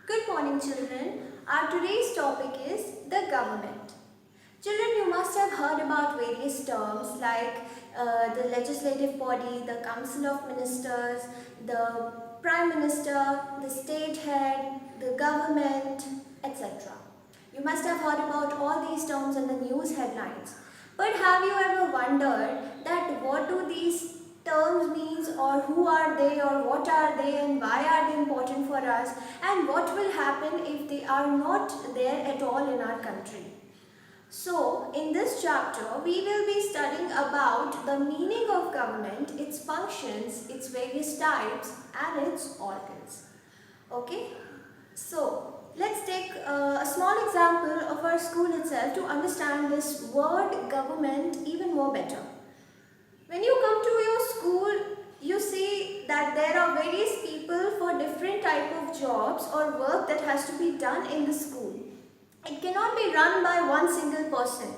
Good morning, children. Our today's topic is the government. Children, you must have heard about various terms like the legislative body, the council of ministers, the prime minister, the state head, the government, etc. You must have heard about all these terms in the news headlines. But have you ever wondered that what do these terms means, or who are they, or what are they, and why are they important for us, and what will happen if they are not there at all in our country? So, in this chapter, we will be studying about the meaning of government, its functions, its various types, and its organs. Okay? So, let's take a small example of our school itself to understand this word government even more better. When you come to your school, you see that there are various people for different type of jobs or work that has to be done in the school. It cannot be run by one single person.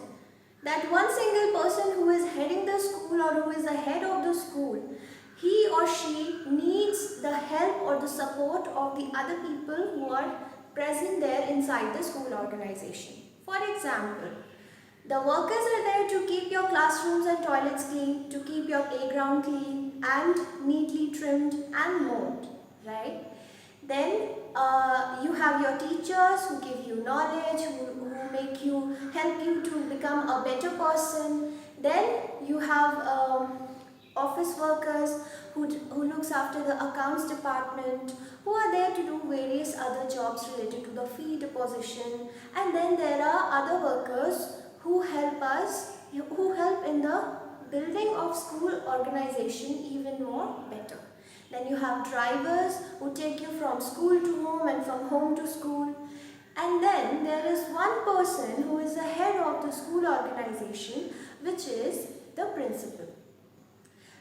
That one single person who is heading the school or who is the head of the school, he or she needs the help or the support of the other people who are present there inside the school organization. For example, the workers are there to keep your classrooms and toilets clean, to keep your playground clean and neatly trimmed and mowed, right? Then you have your teachers who give you knowledge, who help you to become a better person. Then you have office workers who looks after the accounts department, who are there to do various other jobs related to the fee deposition. And then there are other workers who help in the building of school organization even more better. Then you have drivers who take you from school to home and from home to school. And then there is one person who is the head of the school organization, which is the principal.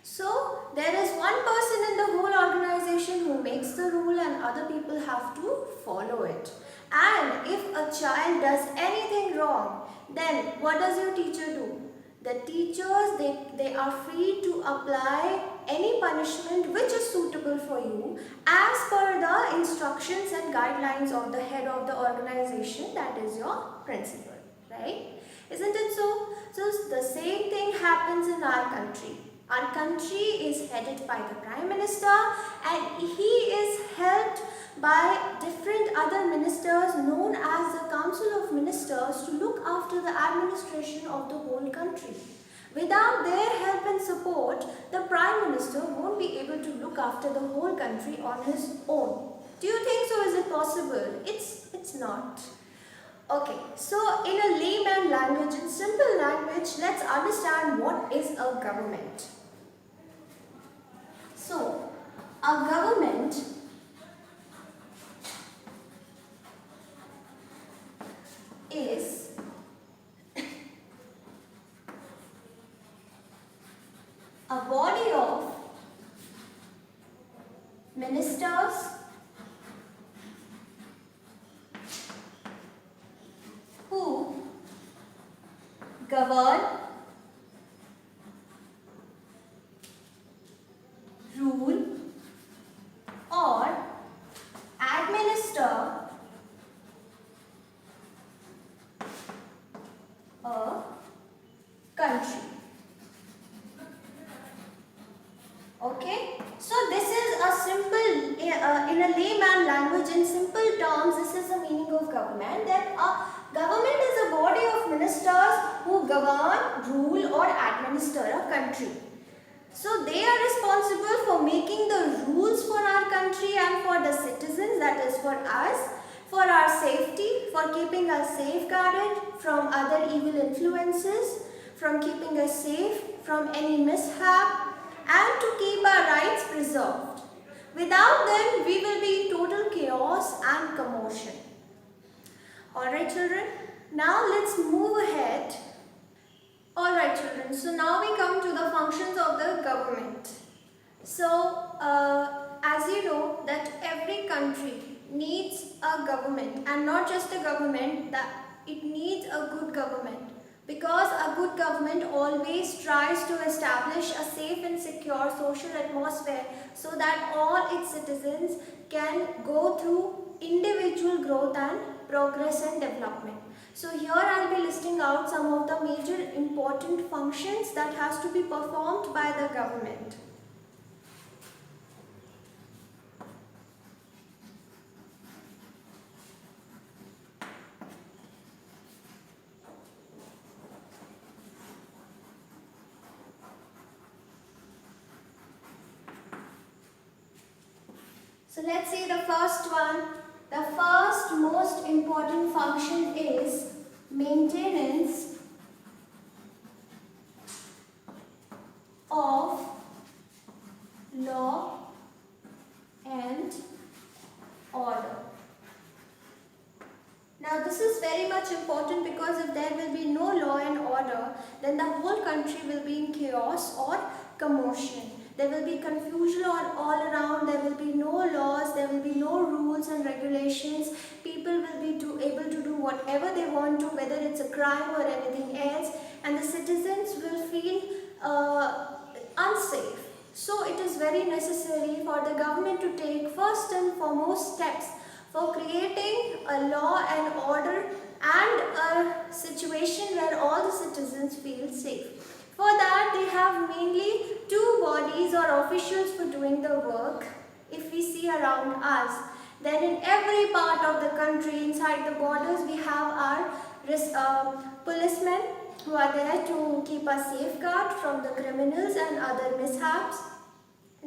So there is one person in the whole organization who makes the rule and other people have to follow it. And if a child does anything wrong, then what does your teacher do? The teachers, they are free to apply any punishment which is suitable for you as per the instructions and guidelines of the head of the organization, that is your principal, right? Isn't it so? So the same thing happens in our country. Our country is headed by the Prime Minister and he is helped by different other ministers known as the Council of Ministers to look after the administration of the whole country. Without their help and support, the Prime Minister won't be able to look after the whole country on his own. Do you think so? Is it possible? It's not. Okay, so in a layman language, in simple language, let's understand what is a government. So, a government is a body of ministers who govern, rule, or administer a country. Okay, so this is a simple, in a layman language, in simple terms, this is the meaning of government. That a government is a body of ministers who govern, rule, or administer a country. So they are responsible for making the rules for our country and for the citizens, that is for us, for our safety, for keeping us safeguarded from other evil influences, from keeping us safe from any mishap, and to keep our rights preserved. Without them, we will be in total chaos and commotion. Alright children, now let's move ahead. Alright children, so now we come to the functions of the government. So, as you know that every country needs a government, and not just a government, that it needs a good government. Because a good government always tries to establish a safe and secure social atmosphere so that all its citizens can go through individual growth and progress and development. So here I'll be listing out some of the major important functions that has to be performed by the government. So let's see the first one. The first most important function is maintenance of law and order. Now this is very much important because if there will be no law and order, then the whole country will be in chaos or commotion. There will be confusion all around, there will be no laws, there will be no rules and regulations. People will be able to do whatever they want to, whether it's a crime or anything else, and the citizens will feel unsafe. So it is very necessary for the government to take first and foremost steps for creating a law and order and a situation where all the citizens feel safe. For that, they have mainly two bodies or officials for doing the work. If we see around us, then in every part of the country, inside the borders, we have our policemen who are there to keep us safeguard from the criminals and other mishaps.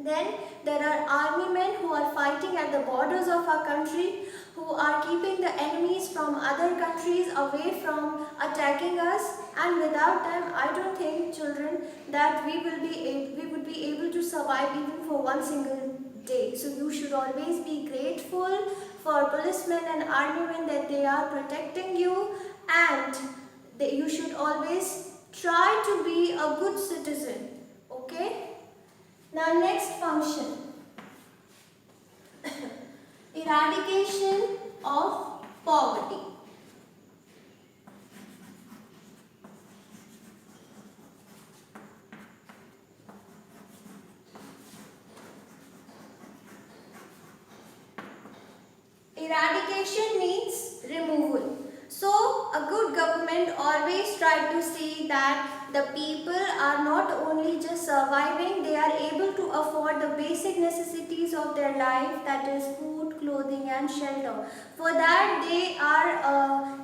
Then there are army men who are fighting at the borders of our country, who are keeping the enemies from other countries away from attacking us, and without them I don't think, children, that we would be able to survive even for one single day. So you should always be grateful for policemen and army men that they are protecting you, and you should always try to be a good citizen. Okay? Now next function, eradication of poverty. Eradication means removal. So a good government always try to see that the people are not only just surviving, they are able to afford the basic necessities of their life, that is food, clothing and shelter. For that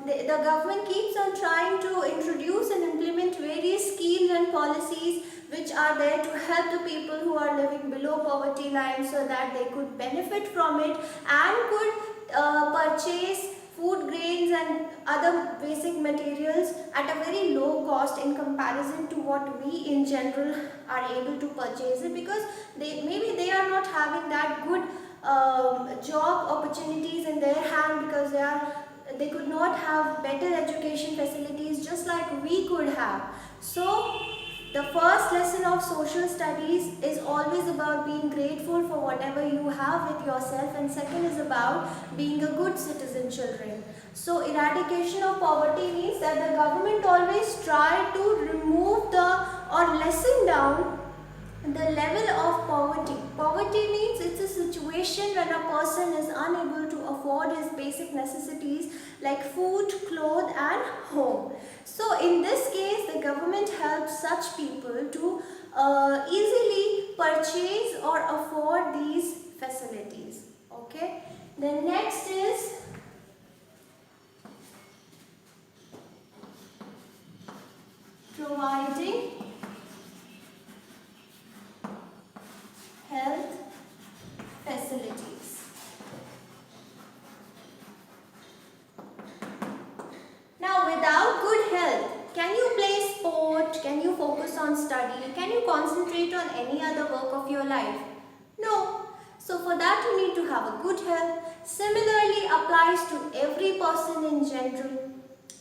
the government keeps on trying to introduce and implement various schemes and policies which are there to help the people who are living below poverty line, so that they could benefit from it and could purchase food grains and other basic materials at a very low cost in comparison to what we in general are able to purchase it, because maybe they are not having that good job opportunities in their hand, because they could not have better education facilities just like we could have. So the first lesson of social studies is always about being grateful for whatever you have with yourself, and second is about being a good citizen, children. So eradication of poverty means that the government always try to remove or lessen down the level of poverty. Poverty means it's a situation when a person is unable to afford his basic necessities like food, clothes and home. So in this case, the government helps such people to easily purchase or afford these facilities. Okay. Then next is providing health facilities. Now, without good health, can you play sport? Can you focus on study? Can you concentrate on any other work of your life? No. So for that you need to have a good health. Similarly applies to every person in general.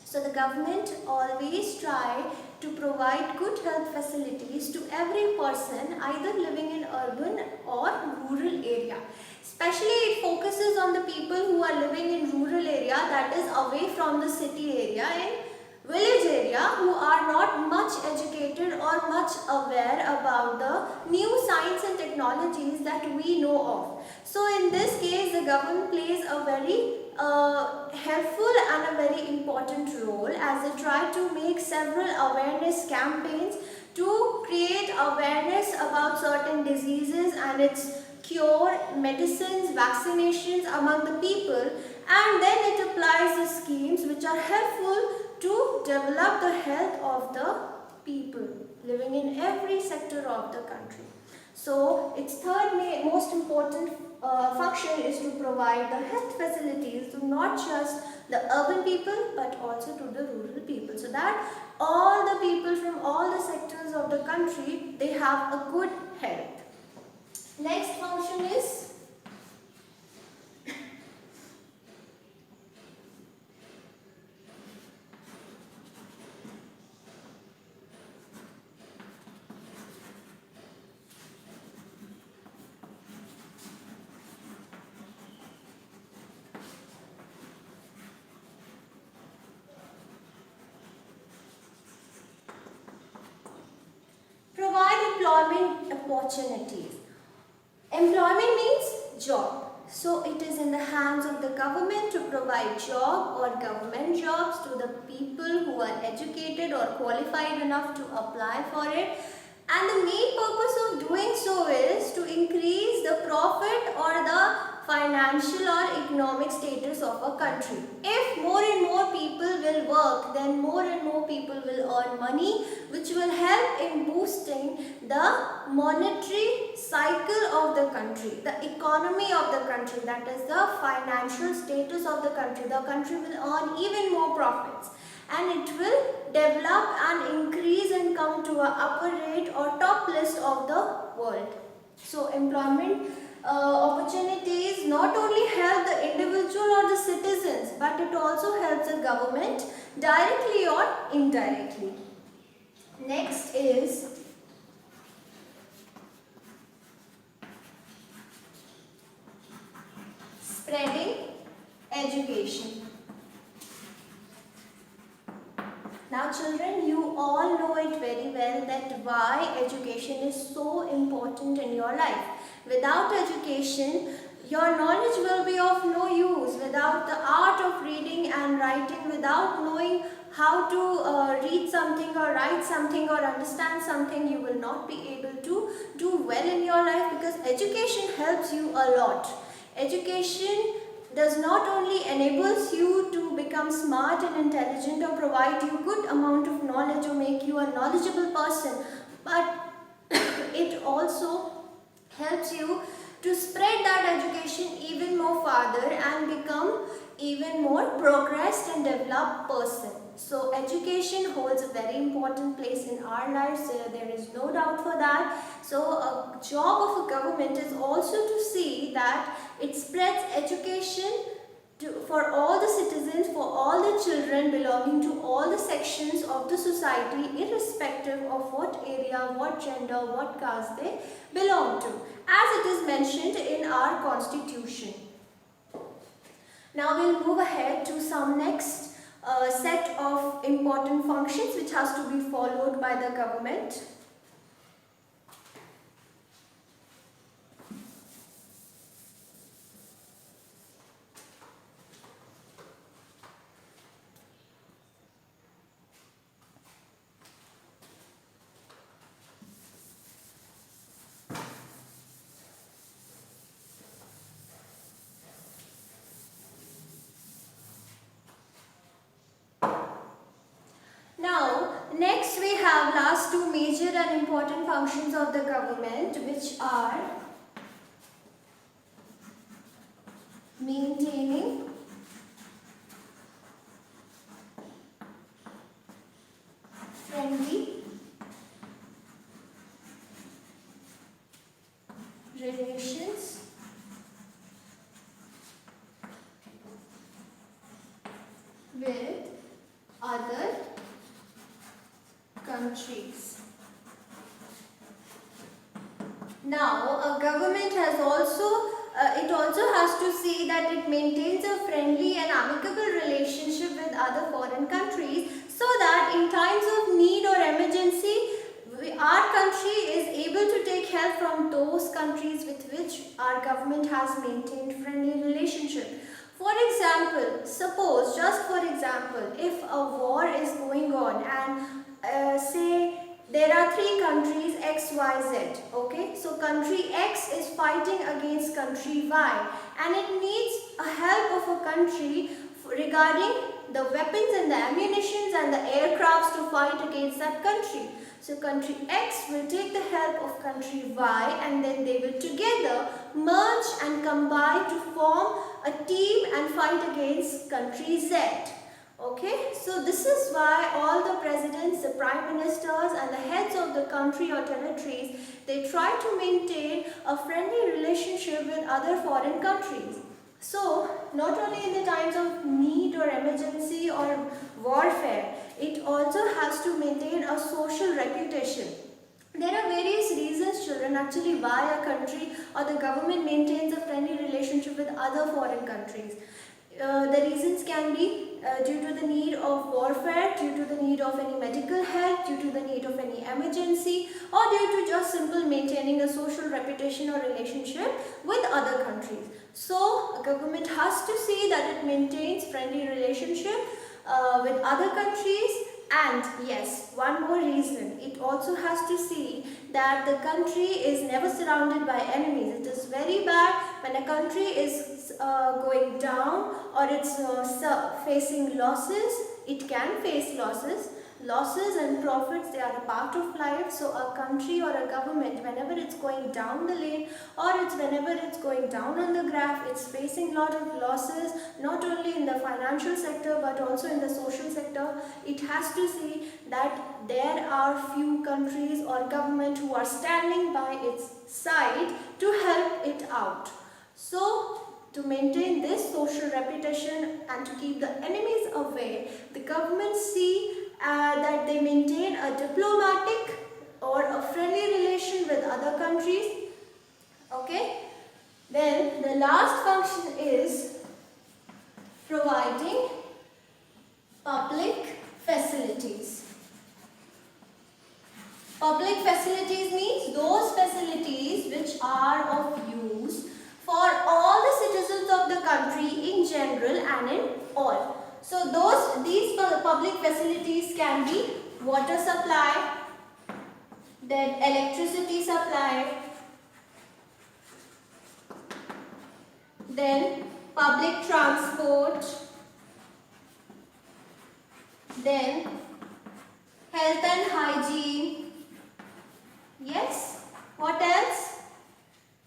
So the government always try to provide good health facilities to every person either living in urban or rural area. Especially it focuses on the people who are living in rural area, that is away from the city area, in village area, who are not much educated or much aware about the new science and technologies that we know of. So in this case the government plays a very a very important role as they try to make several awareness campaigns to create awareness about certain diseases and its cure, medicines, vaccinations among the people, and then it applies the schemes which are helpful to develop the health of the people living in every sector of the country. So its third most important function is to provide the health facilities to not just the urban people but also to the rural people, so that all the people from all the sectors of the country, they have a good health. Next function is provide employment opportunities. Employment means job. So it is in the hands of the government to provide job or government jobs to the people who are educated or qualified enough to apply for it. And the main purpose of doing so is to increase the profit or the financial or economic status of a country. If more and more people will work, then more and more people will earn money, which will help in boosting the monetary cycle of the country, the economy of the country, that is the financial status of the country. The country will earn even more profits and it will develop and increase and come to a upper rate or top list of the world. So employment opportunities not only help the individual or the citizens, but it also helps the government directly or indirectly. Next is spreading education. Now children, you all know it very well that why education is so important in your life. Without education, your knowledge will be of no use. Without the art of reading and writing, without knowing how to read something or write something or understand something, you will not be able to do well in your life, because education helps you a lot. Education does not only enables you to become smart and intelligent or provide you good amount of knowledge or make you a knowledgeable person, but it also helps you to spread that education even more farther and become even more progressed and developed person. So education holds a very important place in our lives, there is no doubt for that. So a job of a government is also to see that it spreads education for all the citizens, for all the children belonging to all the sections of the society, irrespective of what area, what gender, what caste they belong to, as it is mentioned in our constitution. Now we'll move ahead to some next set of important functions which has to be followed by the government. Next we have last two major and important functions of the government, which are maintaining friendly relations with other countries. Now, a government has it also has to see that it maintains a friendly and amicable relationship with other foreign countries, so that in times of need or emergency, our country is able to take help from those countries with which our government has maintained friendly relationship. For example, suppose, just for example, example, if a war is going on and say there are three countries X, Y, Z, okay? So country X is fighting against country Y and it needs a help of a country regarding the weapons and the ammunitions and the aircrafts to fight against that country. So country X will take the help of country Y and then they will together merge and combine to form a team and fight against country Z. Okay, so this is why all the presidents, the prime ministers and the heads of the country or territories, they try to maintain a friendly relationship with other foreign countries. So, not only in the times of need or emergency or warfare, it also has to maintain a social reputation. There are various reasons, children, actually why a country or the government maintains a friendly relationship with other foreign countries. The reasons can be due to the need of warfare, due to the need of any medical help, due to the need of any emergency, or due to just simple maintaining a social reputation or relationship with other countries. So, a government has to see that it maintains friendly relationship with other countries. And yes, one more reason, it also has to see that the country is never surrounded by enemies. It is very bad when a country is going down or it's facing losses. It can face losses. Losses and profits, they are a part of life. So a country or a government, whenever it's going down the lane or whenever it's going down on the graph, it's facing a lot of losses, not only in the financial sector but also in the social sector. It has to see that there are few countries or government who are standing by its side to help it out. So, to maintain this social reputation and to keep the enemies away, the government see that they maintain a diplomatic or a friendly relation with other countries. Okay. Then the last function is providing public facilities. Public facilities means those facilities which are of use for all the citizens of the country in general and in all. So these public facilities can be water supply, then electricity supply, then public transport, then health and hygiene. Yes, what else?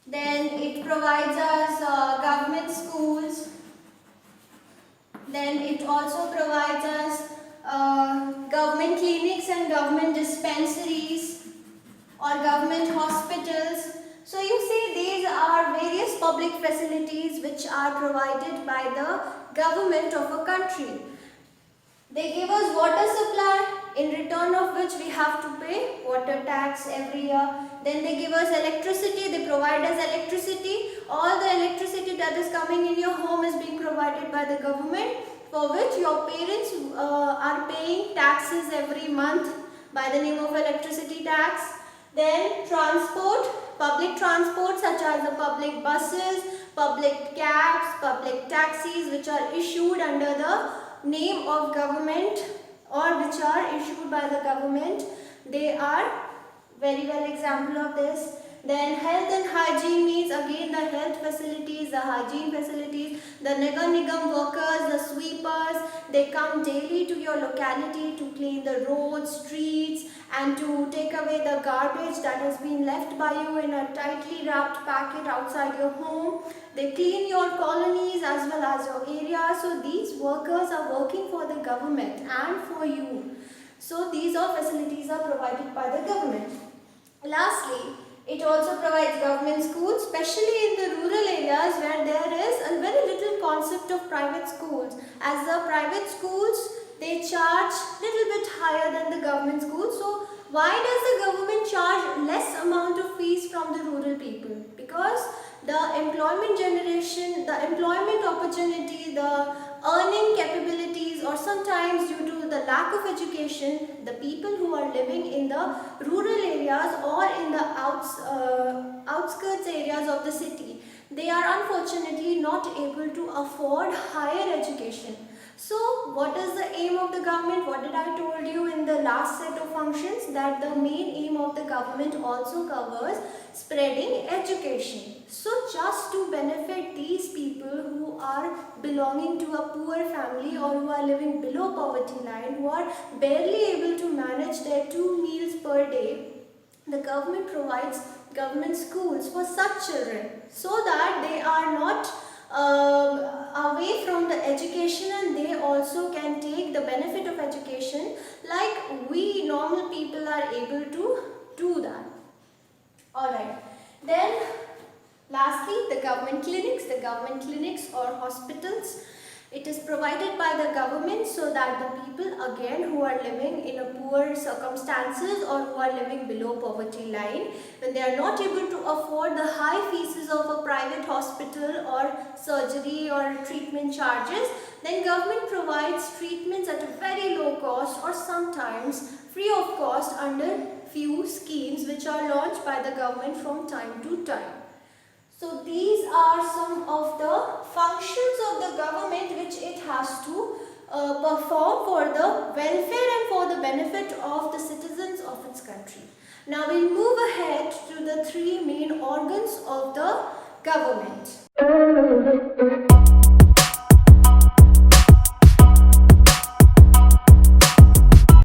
Then it provides us government schools. Then it also provides us government clinics and government dispensaries or government hospitals. So you see, these are various public facilities which are provided by the government of a country. They give us water supply, in return of which we have to pay water tax every year. Then they give us electricity, they provide us electricity. All the electricity that is coming in your home is being provided by the government, for which your parents are paying taxes every month by the name of electricity tax. Then transport, public transport such as the public buses, public cabs, public taxis which are issued under the name of government or which are issued by the government. They are very well example of this. Then health and hygiene means again the health facilities, the hygiene facilities, the Nagar Nigam workers, the sweepers, they come daily to your locality to clean the roads, streets and to take away the garbage that has been left by you in a tightly wrapped packet outside your home. They clean your colonies as well as your area. So these workers are working for the government and for you. So these all facilities are provided by the government. Lastly, it also provides government schools, especially in the rural areas where there is a very little concept of private schools. As the private schools, they charge little bit higher than the government schools. So why does the government charge less amount of fees from the rural people? Because the employment generation, the employment opportunity, the earning capabilities, or sometimes due to the lack of education, the people who are living in the rural areas or in the outskirts areas of the city, they are unfortunately not able to afford higher education. So what is the aim of the government? What did I told you in the last set of functions? That the main aim of the government also covers spreading education. So just to benefit these people who are belonging to a poor family or who are living below poverty line, who are barely able to manage their 2 meals per day, the government provides government schools for such children so that they are not away from the education and they also can take the benefit of education like we normal people are able to do that. Alright, then lastly, the government clinics or hospitals. It is provided by the government so that the people again who are living in a poor circumstances or who are living below poverty line, when they are not able to afford the high fees of a private hospital or surgery or treatment charges, then government provides treatments at a very low cost or sometimes free of cost under few schemes which are launched by the government from time to time. So these are some of the functions of the government which it has to perform for the welfare and for the benefit of the citizens of its country. Now we'll move ahead to the 3 main organs of the government.